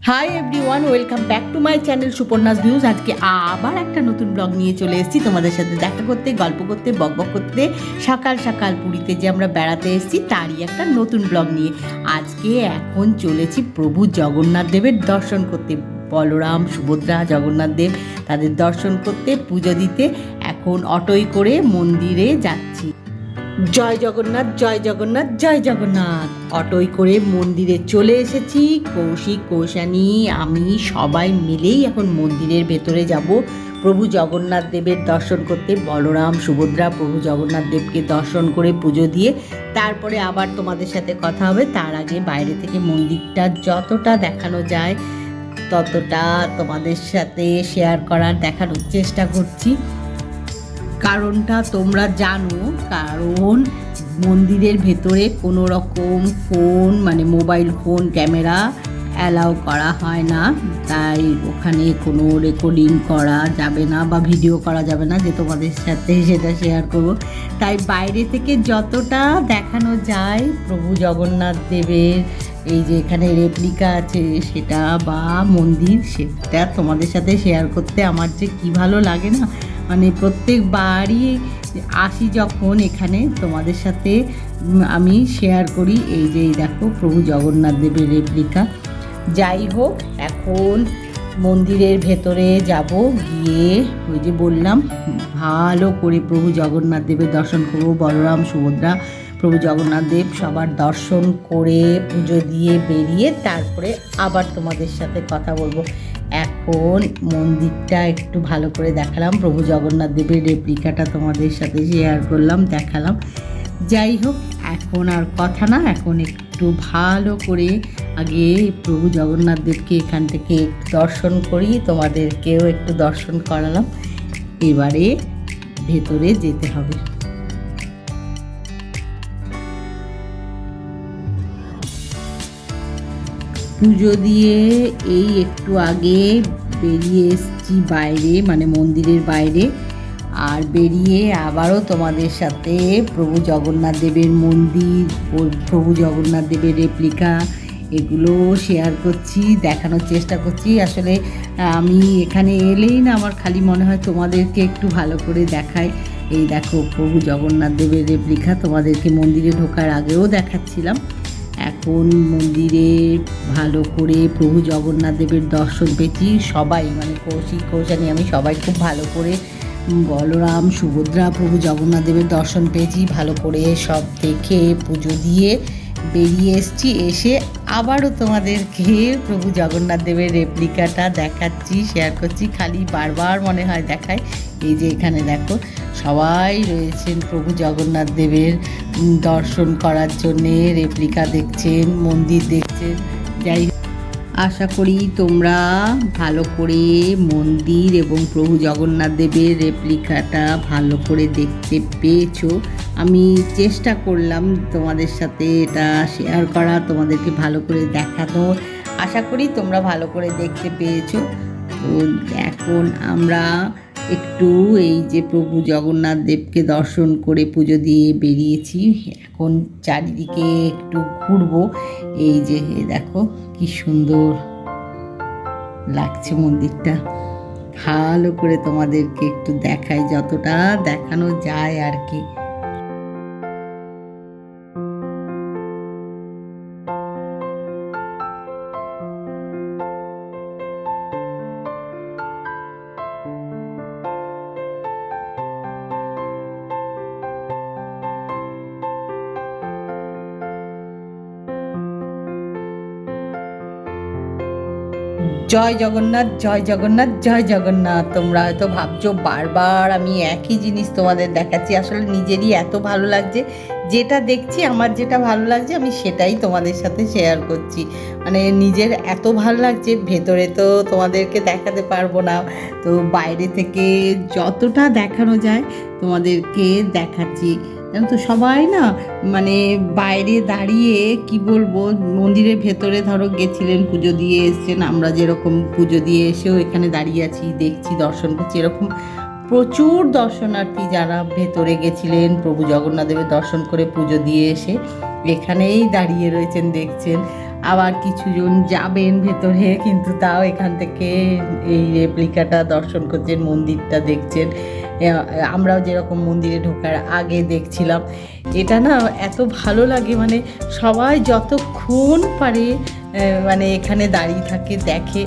Hi everyone, welcome back to my channel Suparna's views. আজকে আবার একটা নতুন ব্লগ নিয়ে চলে এসেছি তোমাদের সাথে দেখা করতে, গল্প করতে, বকবক করতে। সকাল সকাল পুরীতে যে আমরা বেড়াতে এসেছি তারই একটা নতুন ব্লগ নিয়ে আজকে এখন চলেছি প্রভু জগন্নাথ দেবের দর্শন করতে। বলরাম, সুভদ্রা, জগন্নাথ দেব তাদের দর্শন করতে, পুজো দিতে এখন অটোয় করে মন্দিরে যাচ্ছি। জয় জগন্নাথ, জয় জগন্নাথ, জয় জগন্নাথ। অটোয় করে মন্দিরে চলে এসেছি। কৌশিক, কৌশানী, আমি সবাই মিলেই এখন মন্দিরের ভেতরে যাব প্রভু জগন্নাথ দেবের দর্শন করতে। বলরাম, সুভদ্রা, প্রভু জগন্নাথ দেবকে দর্শন করে পুজো দিয়ে তারপরে আবার তোমাদের সাথে কথা হবে। তার আগে বাইরে থেকে মন্দিরটা যতটা দেখানো যায় ততটা তোমাদের সাথে শেয়ার করার, দেখানোর চেষ্টা করছি। কারণটা তোমরা জানো, কারণ মন্দিরের ভেতরে কোনো রকম ফোন মানে মোবাইল ফোন ক্যামেরা অ্যালাউ করা হয় না, তাই ওখানে কোনো রেকর্ডিং করা যাবে না বা ভিডিও করা যাবে না, যে তোমাদের সাথে সেটা শেয়ার করব। তাই বাইরে থেকে যতটা দেখানো যায় প্রভু জগন্নাথ দেবের এই যে এখানে রেপ্লিকা আছে সেটা বা মন্দির, সেটা তোমাদের সাথে শেয়ার করতে আমার যে কী ভালো লাগে না। মানে প্রত্যেকবারই আসি যখন এখানে তোমাদের সাথে আমি শেয়ার করি। এই যে দেখো প্রভু জগন্নাথ দেবের রেপ্লিকা। যাই হোক, এখন মন্দিরের ভেতরে যাব, গিয়ে ওই যে বললাম ভালো করে প্রভু জগন্নাথ দেবের দর্শন করব। বলরাম, সুভদ্রা, প্রভু জগন্নাথ দেব সবার দর্শন করে পুজো দিয়ে বেরিয়ে তারপরে আবার তোমাদের সাথে কথা বলবো। এখন মন্দিরটা একটু ভালো করে দেখালাম, প্রভু জগন্নাথ দেবের রেপ্লিকাটা তোমাদের সাথে শেয়ার করলাম, দেখালাম। যাই হোক, এখন আর কথা না, এখন একটু ভালো করে আগে প্রভু জগন্নাথ দেবকে এখান থেকে দর্শন করি, তোমাদেরকেও একটু দর্শন করালাম। এবারে ভেতরে যেতে হবে। পুজো দিয়ে এই একটু আগে বেরিয়ে এসেছি বাইরে, মানে মন্দিরের বাইরে। আর বেরিয়ে আবারও তোমাদের সাথে প্রভু জগন্নাথ দেবের মন্দির, প্রভু জগন্নাথ দেবের রেপ্লিকা এগুলো শেয়ার করছি, দেখানোর চেষ্টা করছি। আসলে আমি এখানে এলেই না আমার খালি মনে হয় তোমাদেরকে একটু ভালো করে দেখাই। এই দেখো প্রভু জগন্নাথ দেবের রেপ্লিকা, তোমাদেরকে মন্দিরে ঢোকার আগেও দেখাচ্ছিলাম। এখন মন্দিরে ভালো করে প্রভু জগন্নাথ দেবের দর্শন পেয়েছি সবাই, মানে কৌশিক, কৌশানী, আমি সবাই খুব ভালো করে। বলরাম, সুভদ্রা, প্রভু জগন্নাথ দেবের দর্শন পেয়েছি ভালো করে, সব দেখে পুজো দিয়ে বেরিয়ে এসেছি। এসে আবারও তোমাদেরকে প্রভু জগন্নাথ দেবের রেপ্লিকাটা দেখাচ্ছি, শেয়ার করছি। খালি বারবার মনে হয় দেখায়। এই যে এখানে দেখো সবাই রয়েছেন প্রভু জগন্নাথ দেবের দর্শন করার জন্যে, রেপ্লিকা দেখছেন, মন্দির দেখছেন। যাই আশা করি তোমরা ভালো করে মন্দির এবং প্রভু জগন্নাথ দেবের রেপ্লিকাটা ভালো করে দেখতে পেয়েছো। আমি চেষ্টা করলাম তোমাদের সাথে এটা শেয়ার করা, তোমাদেরকে ভালো করে দেখানো। আশা করি তোমরা ভালো করে দেখতে পেয়েছো। তো এখন আমরা একটু এই যে প্রভু জগন্নাথ দেবকে দর্শন করে পুজো দিয়ে বেরিয়েছি, এখন চারিদিকে একটু ঘুরবো। এই যে দেখো কি সুন্দর লাগছে মন্দিরটা, ভালো করে তোমাদেরকে একটু দেখাই, যতটা দেখানো যায় আর কি। জয় জগন্নাথ, জয় জগন্নাথ, জয় জগন্নাথ। তোমরা হয়তো ভাবছো বারবার আমি একই জিনিস তোমাদের দেখাচ্ছি, আসলে নিজেরই এত ভালো লাগছে, যেটা দেখছি আমার যেটা ভালো লাগছে আমি সেটাই তোমাদের সাথে শেয়ার করছি। মানে নিজের এত ভালো লাগছে, ভেতরে তো তোমাদেরকে দেখাতে পারবো না, তো বাইরে থেকে যতটা দেখানো যায় তোমাদেরকে দেখাচ্ছি। জানো তো সবাই না মানে বাইরে দাঁড়িয়ে কি বলবো, মন্দিরের ভেতরে ধরো গেছিলেন পুজো দিয়ে এসছেন, আমরা যেরকম পুজো দিয়ে এসেও এখানে দাঁড়িয়ে আছি, দেখছি, দর্শন করছি, এরকম প্রচুর দর্শনার্থী যারা ভেতরে গেছিলেন প্রভু জগন্নাথ দেবের দর্শন করে পুজো দিয়ে এসে এখানেই দাঁড়িয়ে রয়েছেন, দেখছেন। আবার কিছুজন যাবেন ভেতরে, কিন্তু তাও এখান থেকে এই রেপ্লিকাটা দর্শন করছেন, মন্দিরটা দেখছেন। আমরাও যেরকম মন্দিরে ঢোকার আগে দেখছিলাম। এটা না এত ভালো লাগে, মানে সবাই যতক্ষণ পারে মানে এখানে দাঁড়িয়ে থাকে, দেখে,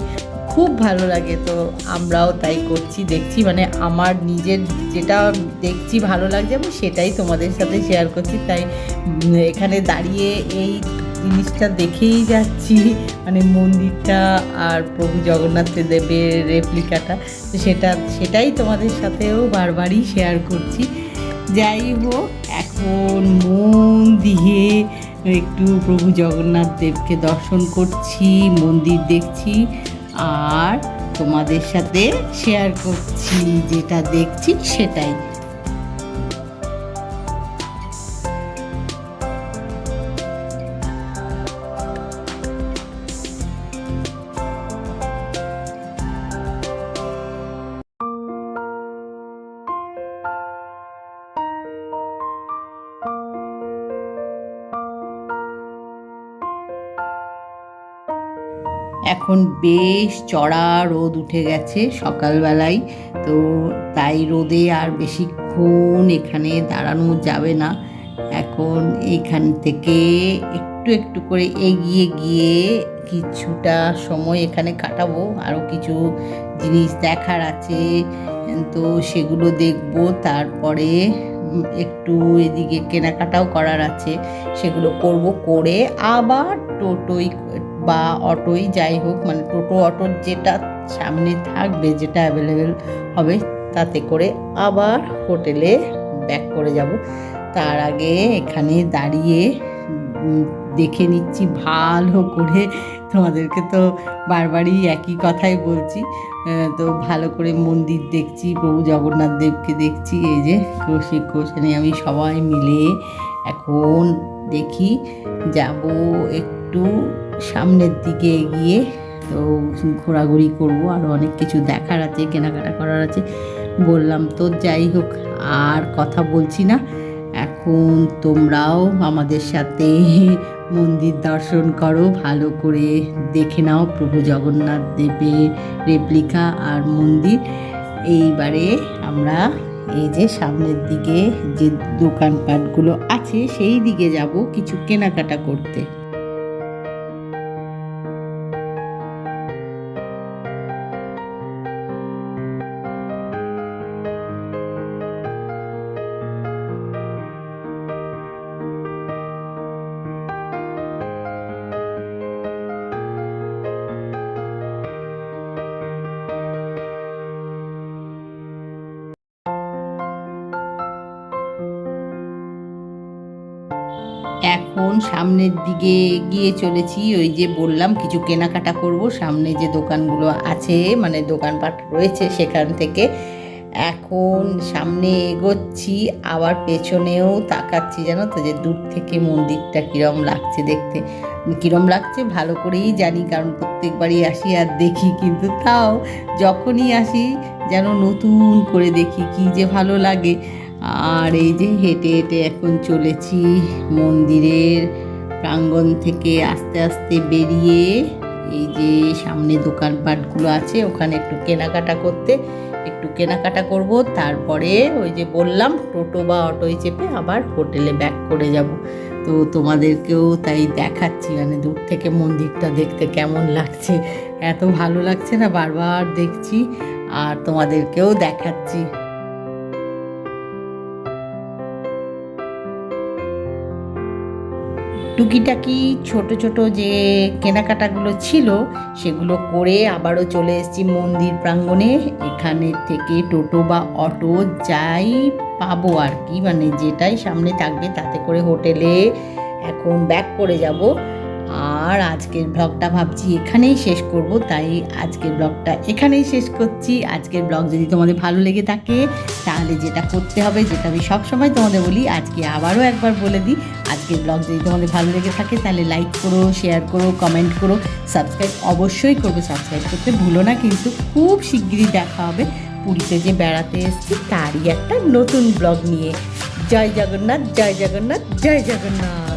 খুব ভালো লাগে। তো আমরাও তাই করছি, দেখছি, মানে আমার নিজের যেটা দেখছি ভালো লাগছে আমি সেটাই তোমাদের সাথে শেয়ার করছি। তাই এখানে দাঁড়িয়ে এই জিনিসটা দেখেই যাচ্ছি, মানে মন্দিরটা আর প্রভু জগন্নাথ দেবের রেপ্লিকাটা, তো সেটাই তোমাদের সাথেও বারবারই শেয়ার করছি। যাই হোক, এখন মন দিয়ে একটু প্রভু জগন্নাথ দেবকে দর্শন করছি, মন্দির দেখছি, আর তোমাদের সাথে শেয়ার করছি যেটা দেখছি সেটাই। এখন বেশ চড়া রোদ উঠে গেছে সকালবেলায়, তো তাই রোদে আর বেশিক্ষণ এখানে দাঁড়ানো যাবে না। এখন এখান থেকে একটু একটু করে এগিয়ে গিয়ে কিছুটা সময় এখানে কাটাবো, আরও কিছু জিনিস দেখার আছে, তো সেগুলো দেখবো। তারপরে একটু এদিকে কেনাকাটাও করার আছে, সেগুলো করব, করে আবার টোটোই বা অটোই যাই হোক, মানে টোটো অটোর যেটা সামনে থাকবে, যেটা অ্যাভেলেবেল হবে, তাতে করে আবার হোটেলে ব্যাক করে যাব। তার আগে এখানে দাঁড়িয়ে দেখে নিচ্ছি ভালো করে, তোমাদেরকে তো বারবারই একই কথাই বলছি, তো ভালো করে মন্দির দেখছি, প্রভু জগন্নাথ দেবকে দেখছি। এই যে কৌশিক কৌশানী আমি সবাই মিলে এখন দেখি যাব একটু সামনের দিকে এগিয়ে, তো ঘোরাঘুরি করবো, আরও অনেক কিছু দেখার আছে, কেনাকাটা করার আছে বললাম। তো যাই হোক, আর কথা বলছি না, এখন তোমরাও আমাদের সাথে মন্দির দর্শন করো, ভালো করে দেখে নাও প্রভু জগন্নাথ দেবের রেপ্লিকা আর মন্দির। এইবারে আমরা এই যে সামনের দিকে যে দোকানপাটগুলো আছে সেই দিকে যাব কিছু কেনাকাটা করতে। এখন সামনের দিকে গিয়ে চলেছি, ওই যে বললাম কিছু কেনাকাটা করব, সামনে যে দোকানগুলো আছে, মানে দোকানপাট রয়েছে সেখান থেকে। এখন সামনে এগোচ্ছি, আবার পেছনেও তাকাচ্ছি, জানো তো, যে দূর থেকে মন্দিরটা কীরম লাগছে দেখতে। কীরম লাগছে ভালো করেই জানি, কারণ প্রত্যেকবারই আসি আর দেখি, কিন্তু তাও যখনই আসি যেন নতুন করে দেখি, কী যে ভালো লাগে। আর এই যে হেঁটে হেঁটে এখন চলেছি মন্দিরের প্রাঙ্গণ থেকে, আস্তে আস্তে বেরিয়ে এই যে সামনে দোকানপাটগুলো আছে ওখানে একটু কেনাকাটা করব। তারপরে ওই যে বললাম টোটো বা অটোয় চেপে আবার হোটেলে ব্যাক করে যাব। তো তোমাদেরকেও তাই দেখাচ্ছি, মানে দূর থেকে মন্দিরটা দেখতে কেমন লাগছে, এত ভালো লাগছে না, বারবার দেখছি আর তোমাদেরকেও দেখাচ্ছি। টুকিটাকি ছোট ছোট যে কেনাকাটাগুলো ছিল সেগুলো করে আবারও চলে এসেছি মন্দির প্রাঙ্গণে। এখানে থেকে টোটো বা অটো যাই পাবো আর কি, মানে যেটাই সামনে থাকবে তাতে করে হোটেলে এখন ব্যাক করে যাব। আর আজকের ব্লগটা ভাবছি এখানেই শেষ করব, তাই আজকের ব্লগটা এখানেই শেষ করছি। আজকের ব্লগ যদি তোমাদের ভালো লেগে থাকে তাহলে যেটা করতে হবে, যেটা আমি সবসময় তোমাদের বলি, আজকে আবারও একবার বলে দিই, আজকের ব্লগ যদি তোমাদের ভালো লেগে থাকে তাহলে লাইক করো, শেয়ার করো, কমেন্ট করো, সাবস্ক্রাইব অবশ্যই করবে, সাবস্ক্রাইব করতে ভুলো না। কিন্তু খুব শিগগিরই দেখা হবে পুরীতে যে বেড়াতে এসেছি তারই একটা নতুন ব্লগ নিয়ে। জয় জগন্নাথ, জয় জগন্নাথ, জয় জগন্নাথ।